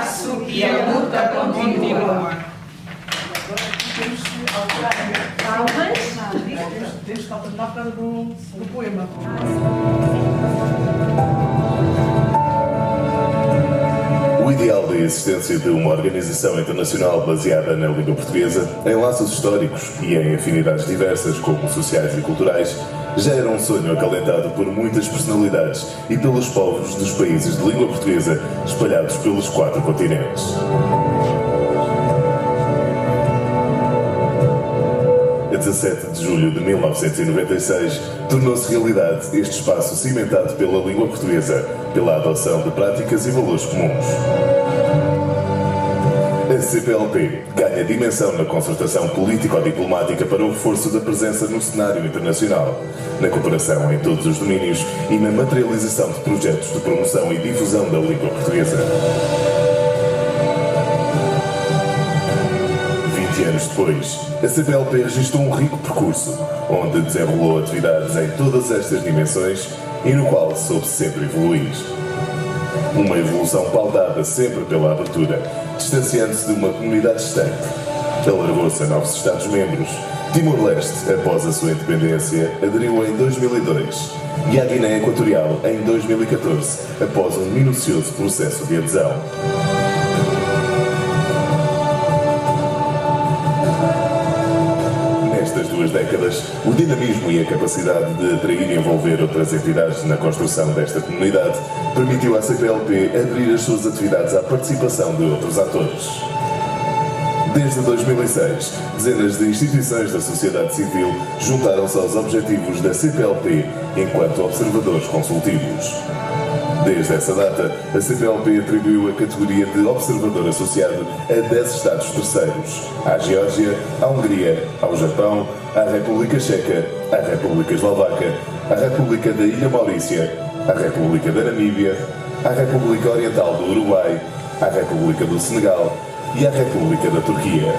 passo e a luta continua. Temos que alternar para do poema. O ideal da existência de uma organização internacional baseada na língua portuguesa, em laços históricos e em afinidades diversas, como sociais e culturais, já era um sonho acalentado por muitas personalidades e pelos povos dos países de língua portuguesa espalhados pelos 4 continentes. A 17 de julho de 1996, tornou-se realidade este espaço cimentado pela língua portuguesa, pela adoção de práticas e valores comuns. A CPLP ganha dimensão na concertação político-diplomática para o reforço da presença no cenário internacional, na cooperação em todos os domínios e na materialização de projetos de promoção e difusão da língua portuguesa. 20 anos depois, a CPLP registrou um rico percurso, onde desenrolou atividades em todas estas dimensões e no qual soube sempre evoluir. Uma evolução pautada sempre pela abertura, distanciando-se de uma comunidade distante. Alargou-se a novos Estados-membros. Timor-Leste, após a sua independência, aderiu em 2002 e a Guiné Equatorial em 2014, após um minucioso processo de adesão. Nestas 2 décadas, o dinamismo e a capacidade de atrair e envolver outras entidades na construção desta comunidade permitiu à CPLP abrir as suas atividades à participação de outros atores. Desde 2006, dezenas de instituições da sociedade civil juntaram-se aos objetivos da CPLP enquanto observadores consultivos. Desde essa data, a CPLP atribuiu a categoria de observador associado a 10 Estados terceiros: à Geórgia, à Hungria, ao Japão, à República Checa, à República Eslovaca, à República da Ilha Maurícia, à República da Namíbia, à República Oriental do Uruguai, à República do Senegal e à República da Turquia.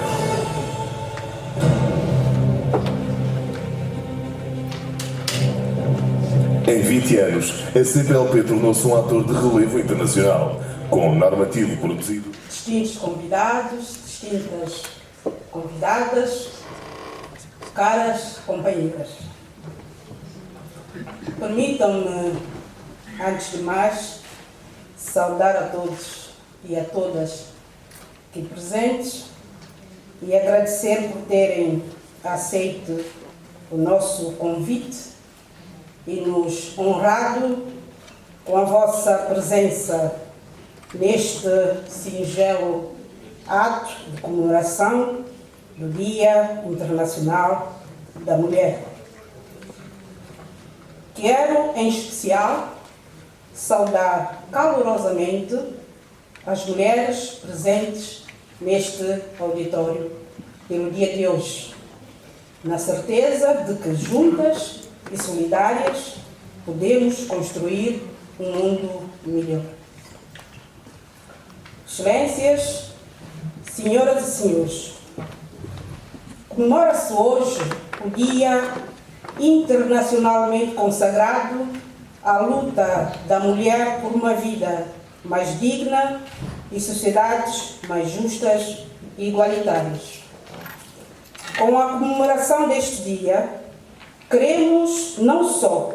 Em 20 anos, a CPLP tornou-se um ator de relevo internacional, com um normativo produzido. Distintos convidados, distintas convidadas, caras companheiras. Permitam-me, antes de mais, saudar a todos e a todas aqui presentes e agradecer por terem aceito o nosso convite e nos honrado com a vossa presença neste singelo ato de comemoração do Dia Internacional da Mulher. Quero, em especial, saudar calorosamente as mulheres presentes neste auditório pelo dia de hoje, na certeza de que juntas e solidárias podemos construir um mundo melhor. Excelências, senhoras e senhores, comemora-se hoje o Dia internacionalmente consagrado à luta da mulher por uma vida mais digna e sociedades mais justas e igualitárias. Com a comemoração deste dia, queremos não só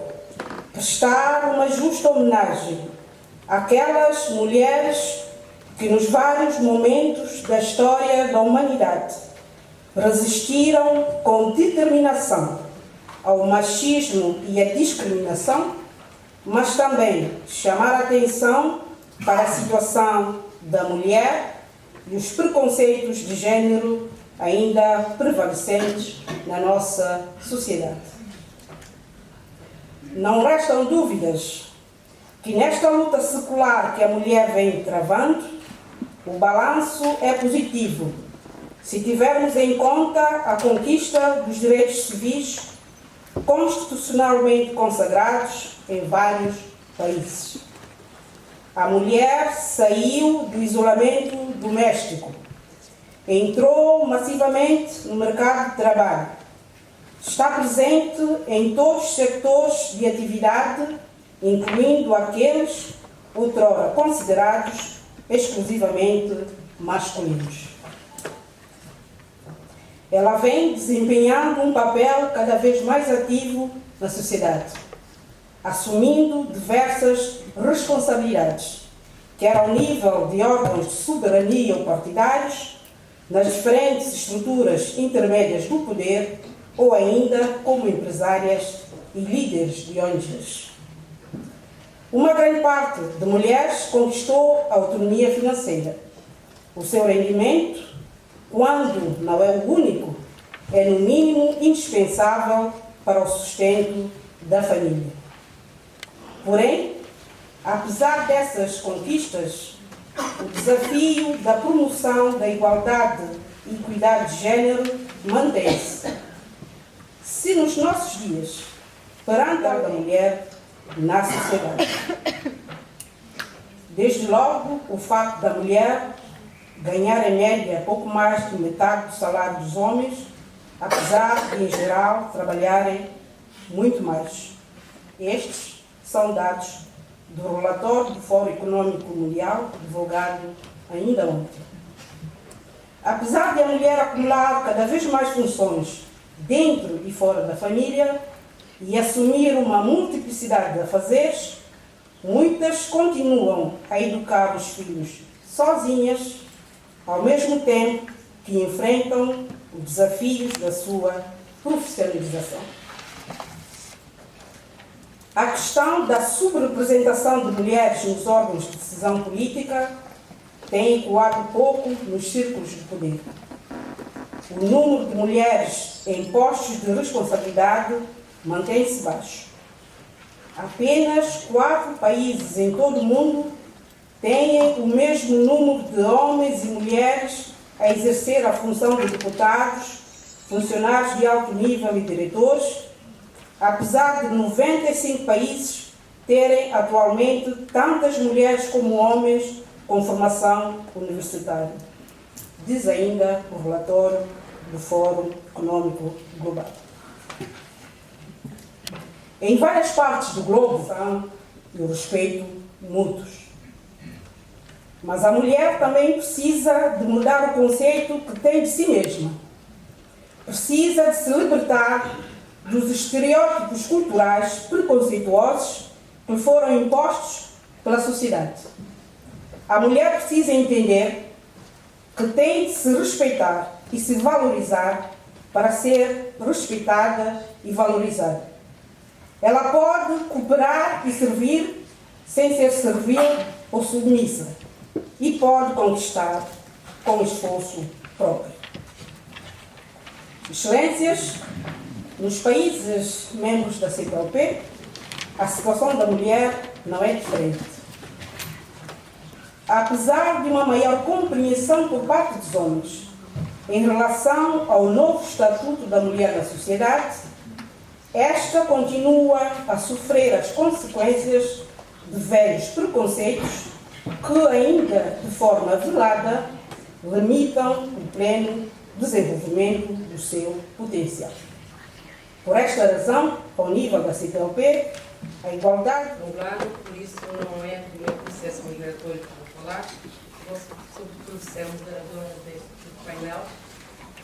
prestar uma justa homenagem àquelas mulheres que nos vários momentos da história da humanidade resistiram com determinação ao machismo e à discriminação, mas também chamar a atenção para a situação da mulher e os preconceitos de género ainda prevalecentes na nossa sociedade. Não restam dúvidas que nesta luta secular que a mulher vem travando, o balanço é positivo, se tivermos em conta a conquista dos direitos civis constitucionalmente consagrados em vários países. A mulher saiu do isolamento doméstico, entrou massivamente no mercado de trabalho, está presente em todos os setores de atividade, incluindo aqueles outrora considerados exclusivamente masculinos. Ela vem desempenhando um papel cada vez mais ativo na sociedade, assumindo diversas responsabilidades, quer ao nível de órgãos de soberania ou partidários, nas diferentes estruturas intermédias do poder ou ainda como empresárias e líderes de ONGs. Uma grande parte de mulheres conquistou a autonomia financeira. O seu rendimento, quando não é o único, é no mínimo indispensável para o sustento da família. Porém, apesar dessas conquistas, o desafio da promoção da igualdade e equidade de género mantém-se. Se nos nossos dias, perante a mulher na sociedade, desde logo o facto da mulher ganhar em média pouco mais de metade do salário dos homens, apesar de, em geral, trabalharem muito mais. Estes são dados do relatório do Fórum Econômico Mundial, divulgado ainda ontem. Apesar de a mulher acumular cada vez mais funções dentro e fora da família e assumir uma multiplicidade de afazeres, muitas continuam a educar os filhos sozinhas, ao mesmo tempo que enfrentam os desafios da sua profissionalização. A questão da subrepresentação de mulheres nos órgãos de decisão política tem ecoado pouco nos círculos de poder. O número de mulheres em postos de responsabilidade mantém-se baixo. Apenas 4 países em todo o mundo têm o mesmo número de homens e mulheres a exercer a função de deputados, funcionários de alto nível e diretores, apesar de 95 países terem atualmente tantas mulheres como homens com formação universitária. Diz ainda o relatório do Fórum Econômico Global. Em várias partes do globo são e o respeito mútuos. Mas a mulher também precisa de mudar o conceito que tem de si mesma. Precisa de se libertar dos estereótipos culturais preconceituosos que foram impostos pela sociedade. A mulher precisa entender que tem de se respeitar e se valorizar para ser respeitada e valorizada. Ela pode cooperar e servir sem ser servil ou submissa e pode conquistar com esforço próprio. Excelências, nos países membros da CPLP, a situação da mulher não é diferente. Apesar de uma maior compreensão por parte dos homens em relação ao novo estatuto da mulher na sociedade, esta continua a sofrer as consequências de velhos preconceitos que, ainda de forma velada, limitam o pleno desenvolvimento do seu potencial. Por esta razão, ao nível da CPLP, a igualdade... Por isso não é o primeiro processo migratório que vou falar, vou sobretudo ser moderadora deste painel,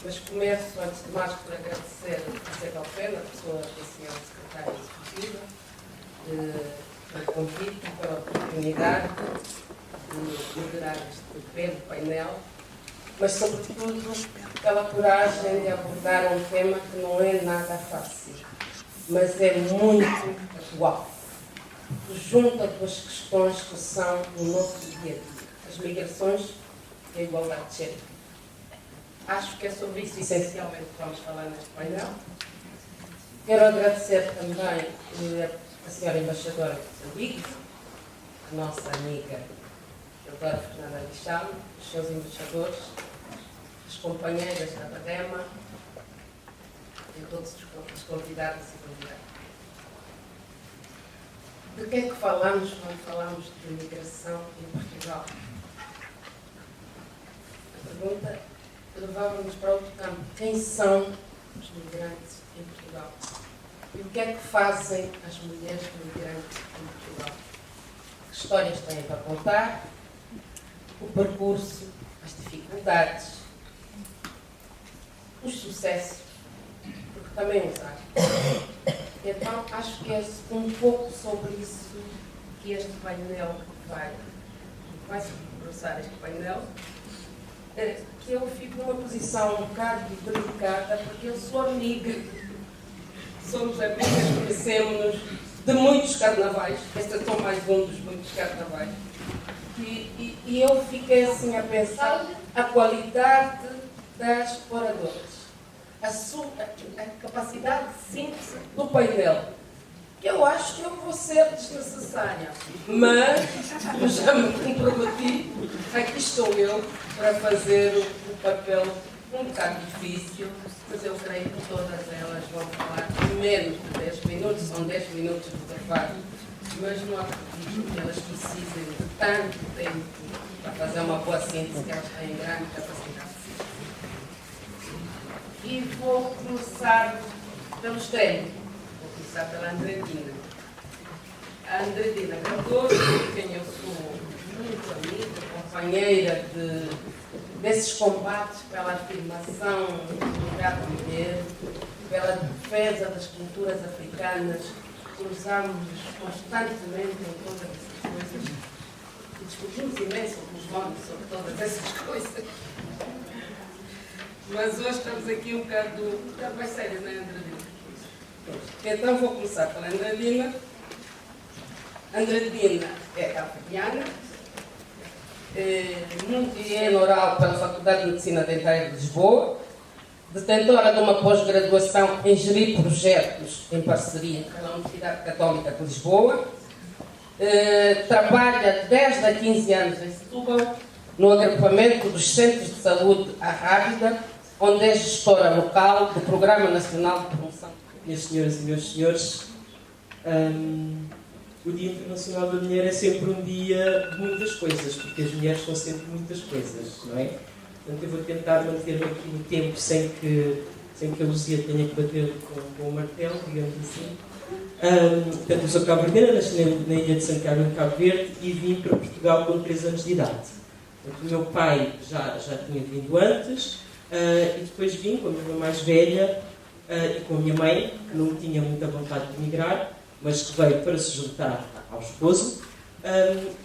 mas começo, antes de mais, por agradecer a CPLP, na pessoa da senhora secretária executiva, pelo convite e pela oportunidade de moderar este belo painel, mas, sobretudo, pela coragem de abordar um tema que não é nada fácil, mas é muito atual, que junta duas questões que são o nosso dia-a-dia, as migrações e a igualdade de género. Acho que é sobre isso, essencialmente, que vamos falar neste painel. Quero agradecer também a senhora embaixadora de Moçambique, a nossa amiga doutora Fernanda Alexandre, os seus embaixadores, as companheiras da Badema e todos os convidados e convidadas. De que é que falamos quando falamos de migração em Portugal? A pergunta levava-nos para outro campo. Quem são os migrantes em Portugal? E o que é que fazem as mulheres migrantes em Portugal? Que histórias têm para contar? o percurso, as dificuldades, os sucessos, porque também os há. Então, acho que é um pouco sobre isso que este painel vai se debruçar este painel, que eu fico numa posição um bocado delicada, porque eu sou amiga, somos amigas, conhecemos-nos de muitos carnavais, este é só mais um dos muitos carnavais, e eu fiquei assim a pensar a qualidade das oradoras, a capacidade de síntese do painel. Eu acho que eu vou ser desnecessária, mas já me comprometi, aqui estou eu para fazer o papel um bocado difícil, mas eu creio que todas elas vão falar menos de 10 minutos, são 10 minutos de trabalho, mas não acredito que elas precisem de tanto tempo para fazer uma boa síntese, que elas têm grande capacidade. E vou começar pelo extremo. Vou começar pela Andredina. A Andredina Cardoso, de quem eu sou muito amiga, companheira desses combates pela afirmação do lugar da mulher, pela defesa das culturas africanas, cruzamos constantemente em todas essas coisas e discutimos imenso com os nomes sobre todas essas coisas. Mas hoje estamos aqui um bocado mais sérios, não é, Andredina? Então vou começar pela Andredina. Andredina é cabo-verdiana, multi-ano oral pela Faculdade de Medicina Dentária de Lisboa, detentora de uma pós-graduação em gerir projetos em parceria pela Universidade Católica de Lisboa, trabalha desde há 15 anos em Setúbal, no agrupamento dos Centros de Saúde Arrábida, onde é gestora local do Programa Nacional de Promoção. Minhas senhoras e meus senhores, o Dia Internacional da Mulher é sempre um dia de muitas coisas, porque as mulheres são sempre muitas coisas, não é? Portanto, eu vou tentar manter-me aqui no tempo sem que a Luzia tenha que bater com o martelo, digamos assim. Portanto, eu sou cabo-verdiana, nasci na ilha de Santiago, em Cabo Verde, e vim para Portugal com 3 anos de idade. Portanto, o meu pai já tinha vindo antes, e depois vim com a minha irmã mais velha e com a minha mãe, que não tinha muita vontade de emigrar, mas que veio para se juntar ao esposo.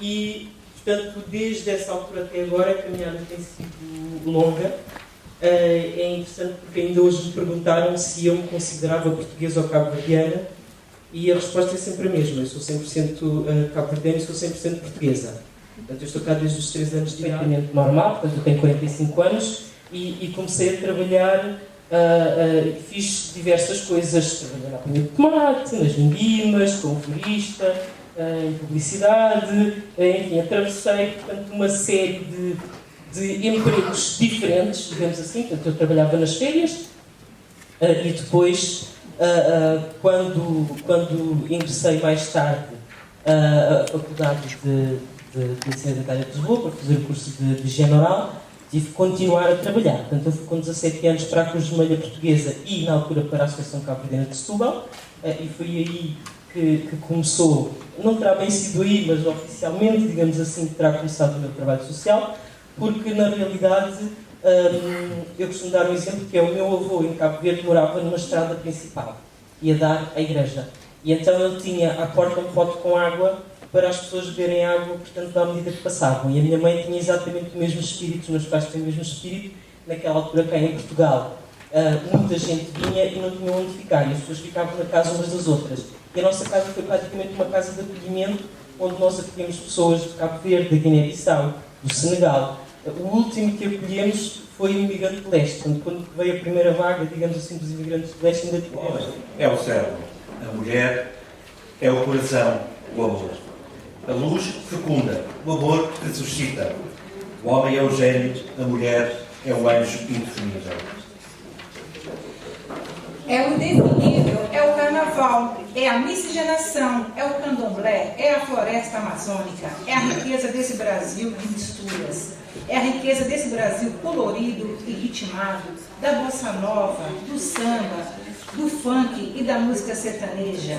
E, portanto, desde essa altura até agora, a caminhada tem sido longa. É interessante porque ainda hoje me perguntaram se eu me considerava portuguesa ou cabo-verdiana, e a resposta é sempre a mesma. Eu sou 100% cabo-verdiana e sou 100% portuguesa. Portanto, eu estou cá desde os 3 anos de idade. Normal, portanto, eu tenho 45 anos e comecei a trabalhar, fiz diversas coisas, trabalhei na apanha de tomate, nas vindimas, como florista, em publicidade, enfim, atravessei, portanto, uma série de empregos diferentes, digamos assim. Portanto, eu trabalhava nas férias e depois, quando ingressei mais tarde à Faculdade de Medicina Dentária de Lisboa, para fazer o curso de higiene oral, tive que continuar a trabalhar. Portanto, eu fui com 17 anos para a Cruz Vermelha Portuguesa e, na altura, para a Associação Cabo-Verdiana de Setúbal, e foi aí que começou, não terá bem sido aí, mas oficialmente, digamos assim, que terá começado o meu trabalho social, porque, na realidade, eu costumo dar um exemplo, que é o meu avô, em Cabo Verde, morava numa estrada principal, ia dar à igreja. E então ele tinha à porta um pote com água para as pessoas beberem água, portanto, à medida que passavam. E a minha mãe tinha exatamente o mesmo espírito, os meus pais têm o mesmo espírito, naquela altura cá em Portugal. Muita gente vinha e não tinha onde ficar, e as pessoas ficavam na casa umas das outras. E a nossa casa foi praticamente uma casa de acolhimento, onde nós acolhemos pessoas de Cabo Verde, da Guiné-Bissau, do Senegal. O último que acolhemos foi o imigrante de leste. Portanto, quando veio a primeira vaga, digamos assim, dos imigrantes de leste, ainda tivemos. É o cérebro, a mulher é o coração, o amor. A luz fecunda, o amor ressuscita. O homem é o gênio, a mulher é o anjo indefinível. É o indefinível, é o carnaval, é a miscigenação, é o candomblé, é a floresta amazônica, é a riqueza desse Brasil de misturas, é a riqueza desse Brasil colorido e ritmado, da bossa nova, do samba, do funk e da música sertaneja.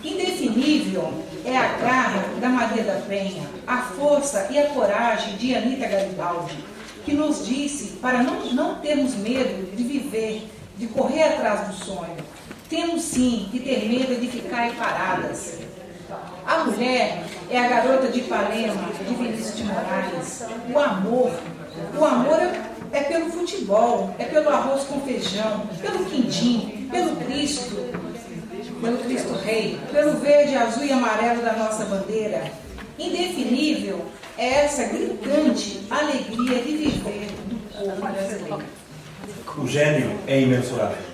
Indefinível é a garra da Maria da Penha, a força e a coragem de Anita Garibaldi, que nos disse para não termos medo de viver, de correr atrás do sonho. Temos sim que ter medo de ficar paradas. A mulher é a garota de Ipanema, de Vinícius de Moraes. O amor é pelo futebol, é pelo arroz com feijão, pelo quindim, pelo Cristo Rei, pelo verde, azul e amarelo da nossa bandeira. Indefinível é essa gritante alegria de viver do povo brasileiro. O gênio é imensurável.